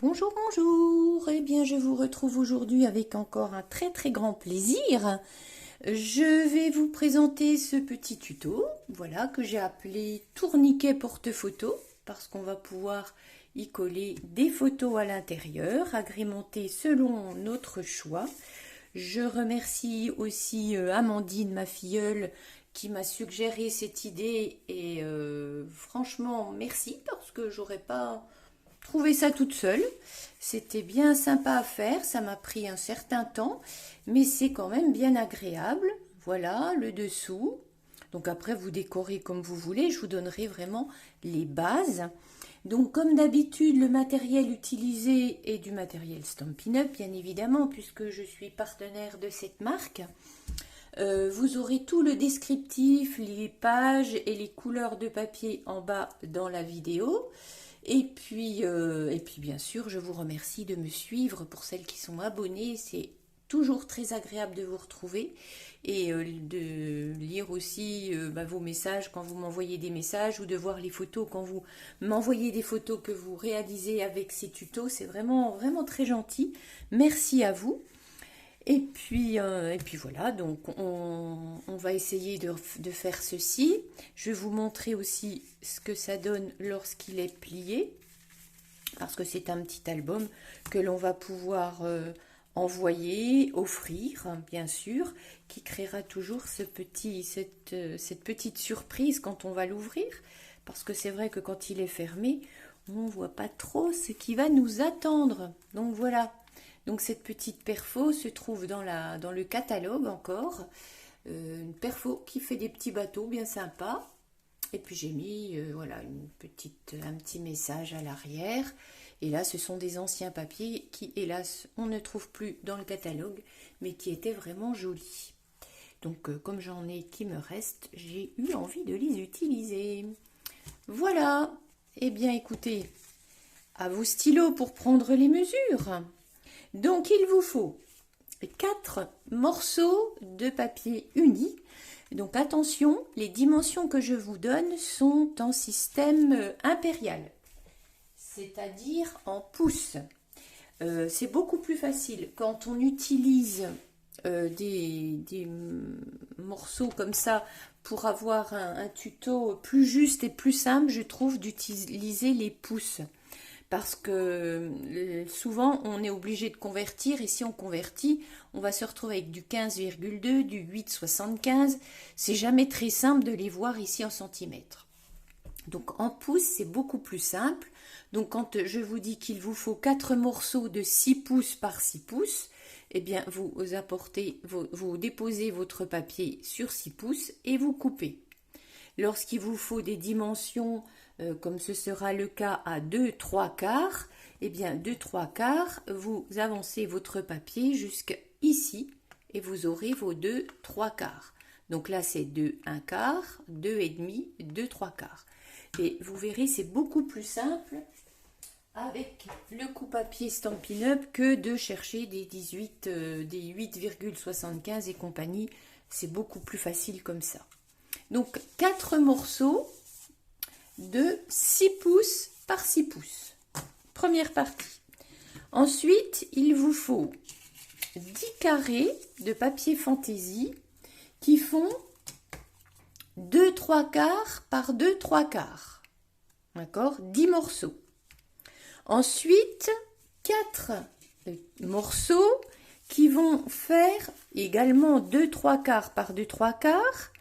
Bonjour, bonjour. Eh bien, je vous retrouve aujourd'hui avec encore un très grand plaisir. Je vais vous présenter ce petit tuto, voilà, que j'ai appelé tourniquet porte-photo, parce qu'on va pouvoir y coller des photos à l'intérieur, agrémentées selon notre choix. Je remercie aussi Amandine, ma filleule, qui m'a suggéré cette idée et franchement merci parce que j'aurais pas trouvé ça toute seule. C'était bien sympa à faire, ça m'a pris un certain temps, mais c'est quand même bien agréable. Voilà le dessous. Donc après, vous décorez comme vous voulez, je vous donnerai vraiment les bases. Donc comme d'habitude, le matériel utilisé est du matériel Stampin' Up, bien évidemment, puisque je suis partenaire de cette marque. Vous aurez tout le descriptif, les pages et les couleurs de papier en bas dans la vidéo. Et puis bien sûr, je vous remercie de me suivre pour celles qui sont abonnées. C'est toujours très agréable de vous retrouver et de lire aussi vos messages quand vous m'envoyez des messages ou de voir les photos quand vous m'envoyez des photos que vous réalisez avec ces tutos. C'est vraiment très gentil. Merci à vous. Et puis voilà, donc on va essayer de faire ceci. Je vais vous montrer aussi ce que ça donne lorsqu'il est plié, parce que c'est un petit album que l'on va pouvoir envoyer, offrir, hein, bien sûr, qui créera toujours cette petite surprise quand on va l'ouvrir, parce que c'est vrai que quand il est fermé, on ne voit pas trop ce qui va nous attendre. Donc voilà. Donc cette petite perfo se trouve dans le catalogue encore. Une perfo qui fait des petits bateaux bien sympas. Et puis j'ai mis voilà, un petit message à l'arrière. Et là, ce sont des anciens papiers qui, hélas, on ne trouve plus dans le catalogue, mais qui étaient vraiment jolis. Donc comme j'en ai qui me restent, j'ai eu envie de les utiliser. Voilà. Eh bien écoutez, à vos stylos pour prendre les mesures. Donc il vous faut 4 morceaux de papier uni. Donc attention, les dimensions que je vous donne sont en système impérial, c'est-à-dire en pouces. C'est beaucoup plus facile quand on utilise des morceaux comme ça pour avoir un tuto plus juste et plus simple, je trouve, d'utiliser les pouces. Parce que souvent on est obligé de convertir et si on convertit, on va se retrouver avec du 15,2, du 8,75. C'est jamais très simple de les voir ici en centimètres. Donc en pouces, c'est beaucoup plus simple. Donc quand je vous dis qu'il vous faut 4 morceaux de 6 pouces par 6 pouces, eh bien vous déposez votre papier sur 6 pouces et vous coupez. Lorsqu'il vous faut des dimensions, comme ce sera le cas à 2/3 quarts, eh bien 2/3 quarts, vous avancez votre papier jusqu'ici et vous aurez vos 2/3 quarts. Donc là c'est 2/1 quart, 2,5, 2/3 quarts. Et vous verrez, c'est beaucoup plus simple avec le coupe-papier Stampin' Up que de chercher des 8,75 et compagnie. C'est beaucoup plus facile comme ça. Donc 4 morceaux de 6 pouces par 6 pouces. Première partie. Ensuite, il vous faut 10 carrés de papier fantaisie qui font 2/3 quarts par 2/3 quarts. D'accord? 10 morceaux. Ensuite, 4 morceaux qui vont faire également 2/3 quarts par 2/3 quarts.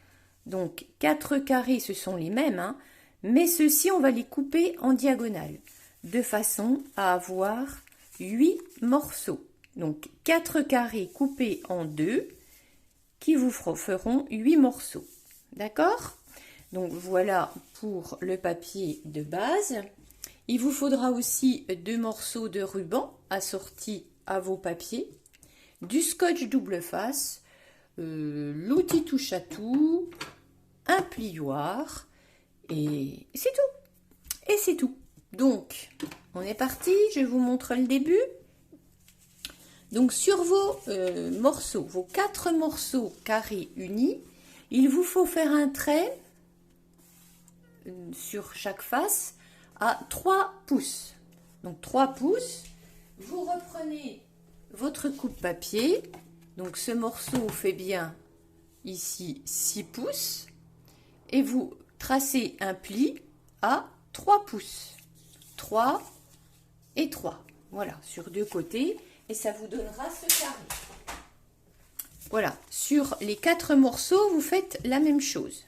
Donc 4 carrés, ce sont les mêmes, hein, mais ceux-ci, on va les couper en diagonale, de façon à avoir 8 morceaux. Donc 4 carrés coupés en 2, qui vous feront 8 morceaux. D'accord? Donc voilà pour le papier de base. Il vous faudra aussi 2 morceaux de ruban assortis à vos papiers, du scotch double face, l'outil touche à tout, un plioir et c'est tout. Et c'est tout. Donc, on est parti. Je vous montre le début. Donc, sur vos morceaux, vos 4 morceaux carrés unis, il vous faut faire un trait sur chaque face à 3 pouces. Donc 3 pouces. Vous reprenez votre coupe papier. Donc ce morceau fait bien ici 6 pouces. Et vous tracez un pli à 3 pouces. 3 et 3. Voilà, sur deux côtés. Et ça vous donnera ce carré. Voilà, sur les 4 morceaux, vous faites la même chose.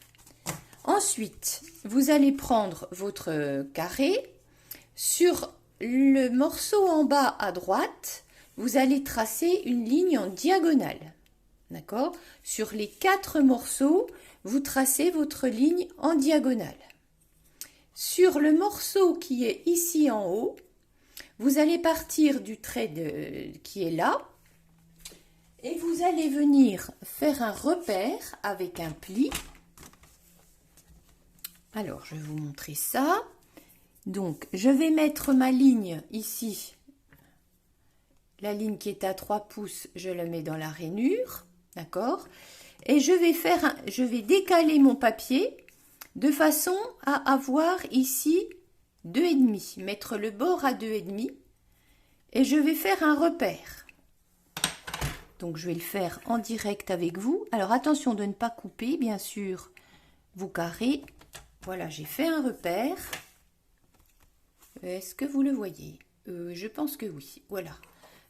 Ensuite, vous allez prendre votre carré. Sur le morceau en bas à droite, vous allez tracer une ligne en diagonale. D'accord? Sur les 4 morceaux, vous tracez votre ligne en diagonale. Sur le morceau qui est ici en haut, vous allez partir du trait qui est là et vous allez venir faire un repère avec un pli. Alors, je vais vous montrer ça. Donc, je vais mettre ma ligne ici. La ligne qui est à 3 pouces, je la mets dans la rainure. D'accord? Et je vais décaler mon papier de façon à avoir ici 2,5. Mettre le bord à 2,5. Et je vais faire un repère. Donc, je vais le faire en direct avec vous. Alors, attention de ne pas couper, bien sûr. Vous carrez. Voilà, j'ai fait un repère. Est-ce que vous le voyez? Je pense que oui. Voilà.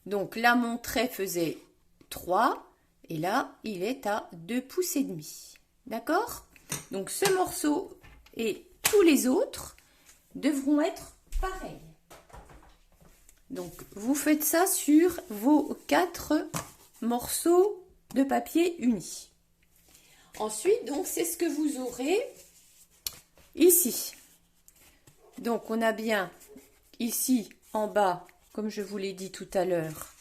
Donc, là, mon trait faisait 3. Et là, il est à 2 pouces et demi. D'accord? Donc, ce morceau et tous les autres devront être pareils. Donc, vous faites ça sur vos 4 morceaux de papier unis. Ensuite, donc, c'est ce que vous aurez ici. Donc, on a bien ici en bas, comme je vous l'ai dit tout à l'heure,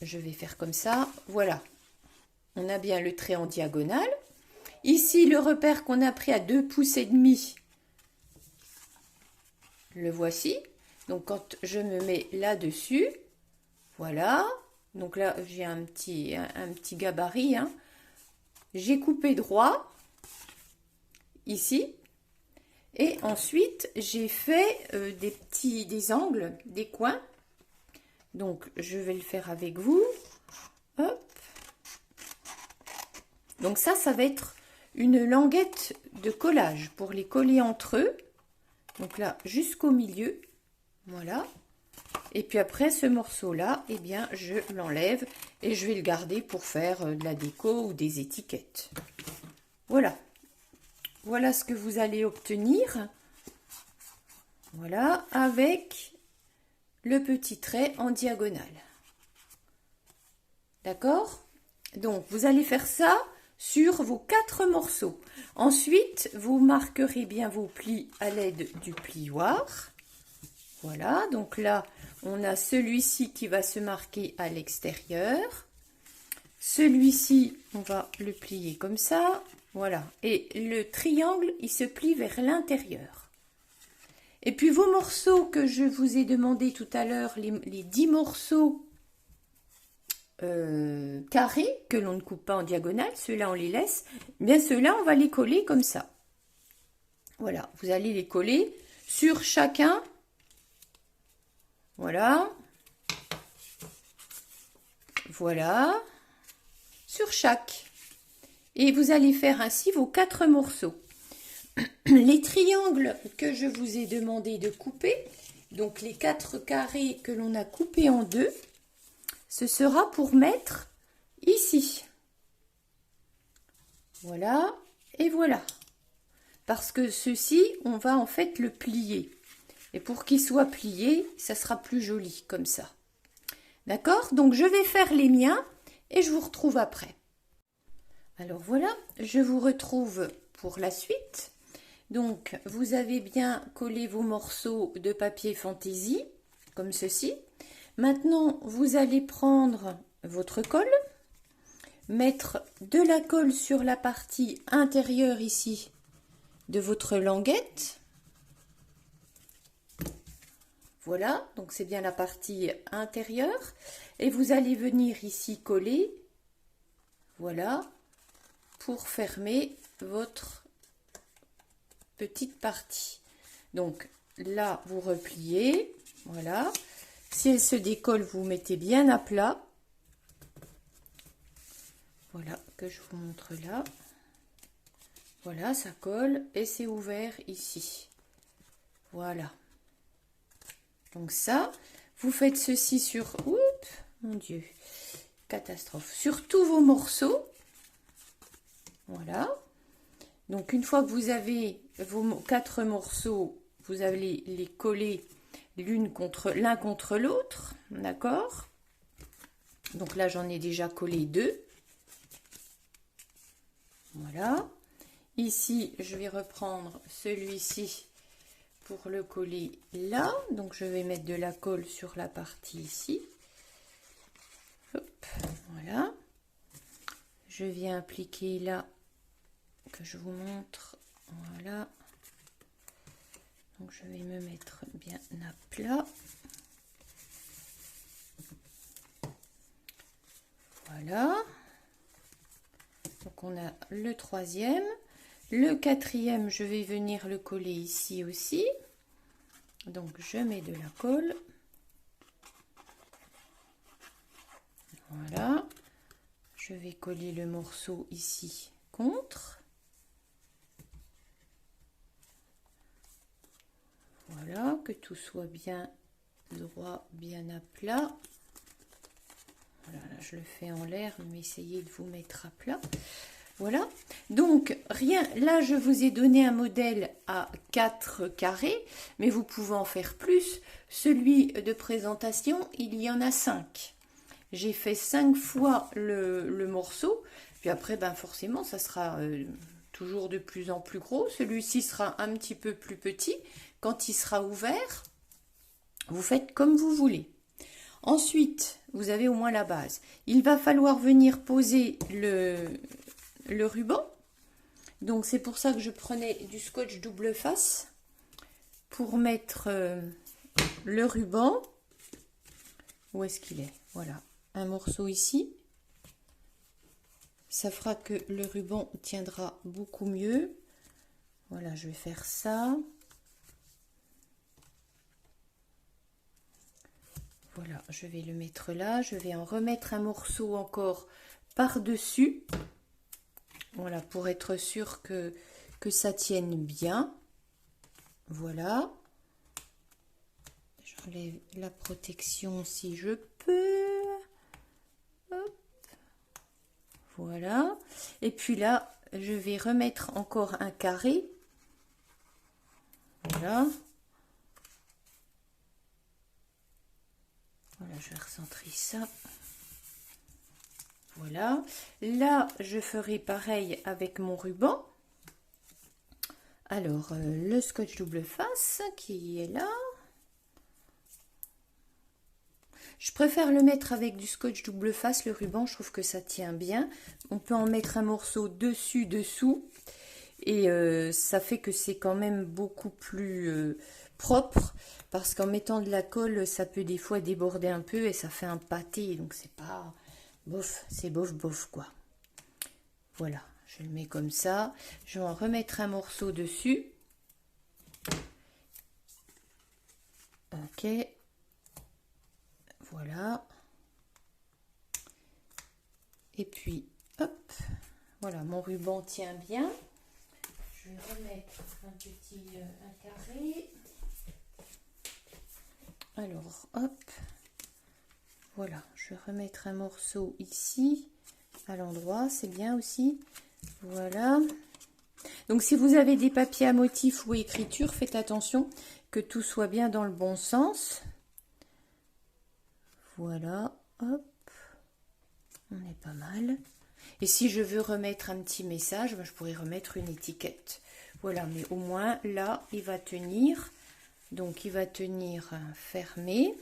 je vais faire comme ça. Voilà. On a bien le trait en diagonale. Ici, le repère qu'on a pris à 2 pouces et demi, le voici. Donc, quand je me mets là-dessus, voilà. Donc là, j'ai un petit gabarit. Hein. J'ai coupé droit, ici. Et ensuite, j'ai fait des angles, des coins. Donc, je vais le faire avec vous. Hop. Donc ça va être une languette de collage pour les coller entre eux. Donc là, jusqu'au milieu. Voilà. Et puis après, ce morceau-là, eh bien, je l'enlève et je vais le garder pour faire de la déco ou des étiquettes. Voilà. Voilà ce que vous allez obtenir. Voilà, avec le petit trait en diagonale. D'accord? Donc, vous allez faire ça sur vos 4 morceaux. Ensuite, vous marquerez bien vos plis à l'aide du plioir. Voilà, donc là, on a celui-ci qui va se marquer à l'extérieur. Celui-ci, on va le plier comme ça. Voilà, et le triangle, il se plie vers l'intérieur. Et puis vos morceaux que je vous ai demandé tout à l'heure, les 10 morceaux carrés que l'on ne coupe pas en diagonale, ceux-là on les laisse. Bien ceux-là, on va les coller comme ça. Voilà, vous allez les coller sur chacun. Voilà. Voilà. Sur chaque. Et vous allez faire ainsi vos 4 morceaux. Les triangles que je vous ai demandé de couper, donc les 4 carrés que l'on a coupés en deux, ce sera pour mettre ici. Voilà et voilà. Parce que ceci, on va en fait le plier. Et pour qu'il soit plié, ça sera plus joli comme ça. D'accord? Donc je vais faire les miens et je vous retrouve après. Alors voilà, je vous retrouve pour la suite. Donc, vous avez bien collé vos morceaux de papier fantaisie, comme ceci. Maintenant, vous allez prendre votre colle, mettre de la colle sur la partie intérieure ici de votre languette. Voilà, donc c'est bien la partie intérieure. Et vous allez venir ici coller, voilà, pour fermer votre petite partie. Donc, là, vous repliez. Voilà. Si elle se décolle, vous mettez bien à plat. Voilà, que je vous montre là. Voilà, ça colle et c'est ouvert ici. Voilà. Donc ça, vous faites ceci sur... Oups, mon Dieu, catastrophe. Sur tous vos morceaux. Voilà. Donc une fois que vous avez vos 4 morceaux, vous allez les coller l'un contre l'autre. D'accord? Donc là, j'en ai déjà collé 2. Voilà. Ici, je vais reprendre celui-ci pour le coller là. Donc, je vais mettre de la colle sur la partie ici. Hop, voilà. Je viens appliquer là, que je vous montre. Voilà. Donc, je vais me mettre bien à plat. Voilà. Donc, on a le 3e. Le 4e, je vais venir le coller ici aussi. Donc, je mets de la colle. Voilà. Je vais coller le morceau ici contre. Voilà, que tout soit bien droit, bien à plat. Voilà, là, je le fais en l'air, mais essayez de vous mettre à plat. Voilà, donc rien, là je vous ai donné un modèle à 4 carrés, mais vous pouvez en faire plus. Celui de présentation, il y en a 5. J'ai fait 5 fois le morceau, puis après, ben forcément, ça sera toujours de plus en plus gros. Celui-ci sera un petit peu plus petit. Quand il sera ouvert, vous faites comme vous voulez. Ensuite, vous avez au moins la base. Il va falloir venir poser le ruban. Donc c'est pour ça que je prenais du scotch double face pour mettre le ruban. Où est-ce qu'il est? Voilà, un morceau ici. Ça fera que le ruban tiendra beaucoup mieux. Voilà, je vais faire ça. Voilà, je vais le mettre là. Je vais en remettre un morceau encore par-dessus. Voilà, pour être sûr que ça tienne bien. Voilà. J'enlève la protection si je peux. Hop. Voilà. Et puis là, je vais remettre encore un carré. Voilà. Voilà, je vais recentrer ça. Voilà. Là, je ferai pareil avec mon ruban. Alors, le scotch double face qui est là. Je préfère le mettre avec du scotch double face, le ruban, je trouve que ça tient bien. On peut en mettre un morceau dessus, dessous. Et ça fait que c'est quand même beaucoup plus propre. Parce qu'en mettant de la colle, ça peut des fois déborder un peu et ça fait un pâté. Donc c'est pas bof, c'est bof bof quoi. Voilà, je le mets comme ça. Je vais en remettre un morceau dessus. Ok. Voilà. Et puis, hop. Voilà, mon ruban tient bien. Je vais remettre un petit un carré. Alors, hop. Voilà, je vais remettre un morceau ici, à l'endroit, c'est bien aussi. Voilà. Donc, si vous avez des papiers à motifs ou écriture, faites attention que tout soit bien dans le bon sens. Voilà, hop. On est pas mal. Et si je veux remettre un petit message, ben, je pourrais remettre une étiquette. Voilà, mais au moins, là, il va tenir. Donc, il va tenir fermé.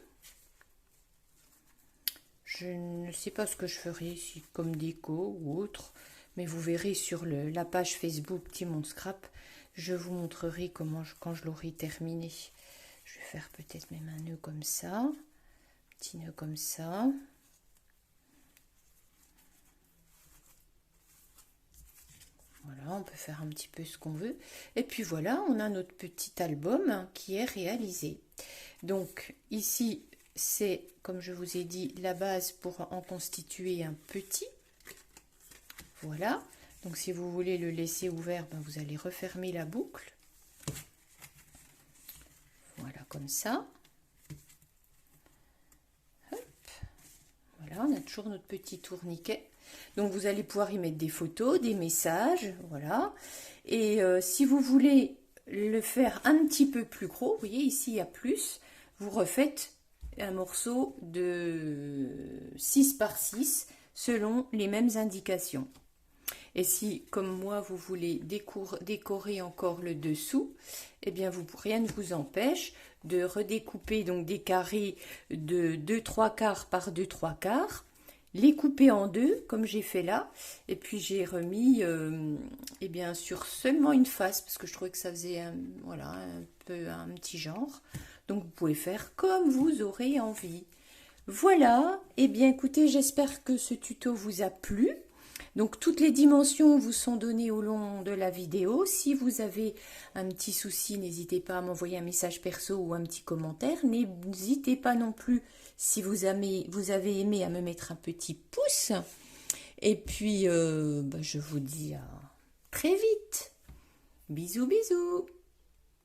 Je ne sais pas ce que je ferai ici comme déco ou autre, mais vous verrez sur la page Facebook Timon Scrap, je vous montrerai comment quand je l'aurai terminé. Je vais faire peut-être même un nœud comme ça, petit nœud comme ça. Voilà, on peut faire un petit peu ce qu'on veut. Et puis voilà, on a notre petit album qui est réalisé. Donc ici, c'est, comme je vous ai dit, la base pour en constituer un petit. Voilà. Donc si vous voulez le laisser ouvert, ben, vous allez refermer la boucle. Voilà, comme ça. Hop. Voilà, on a toujours notre petit tourniquet. Donc vous allez pouvoir y mettre des photos, des messages, voilà. Et si vous voulez le faire un petit peu plus gros, vous voyez ici il y a plus, vous refaites un morceau de 6 par 6 selon les mêmes indications. Et si, comme moi, vous voulez décorer encore le dessous, eh bien, rien ne vous empêche de redécouper donc des carrés de 2/3 par 2/3, les couper en deux, comme j'ai fait là, et puis j'ai remis, eh bien, sur seulement une face, parce que je trouvais que ça faisait voilà, un peu un petit genre. Donc, vous pouvez faire comme vous aurez envie. Voilà, eh bien, écoutez, j'espère que ce tuto vous a plu. Donc toutes les dimensions vous sont données au long de la vidéo. Si vous avez un petit souci, n'hésitez pas à m'envoyer un message perso ou un petit commentaire. N'hésitez pas non plus, si vous avez aimé, à me mettre un petit pouce. Et puis, je vous dis à très vite. Bisous, bisous.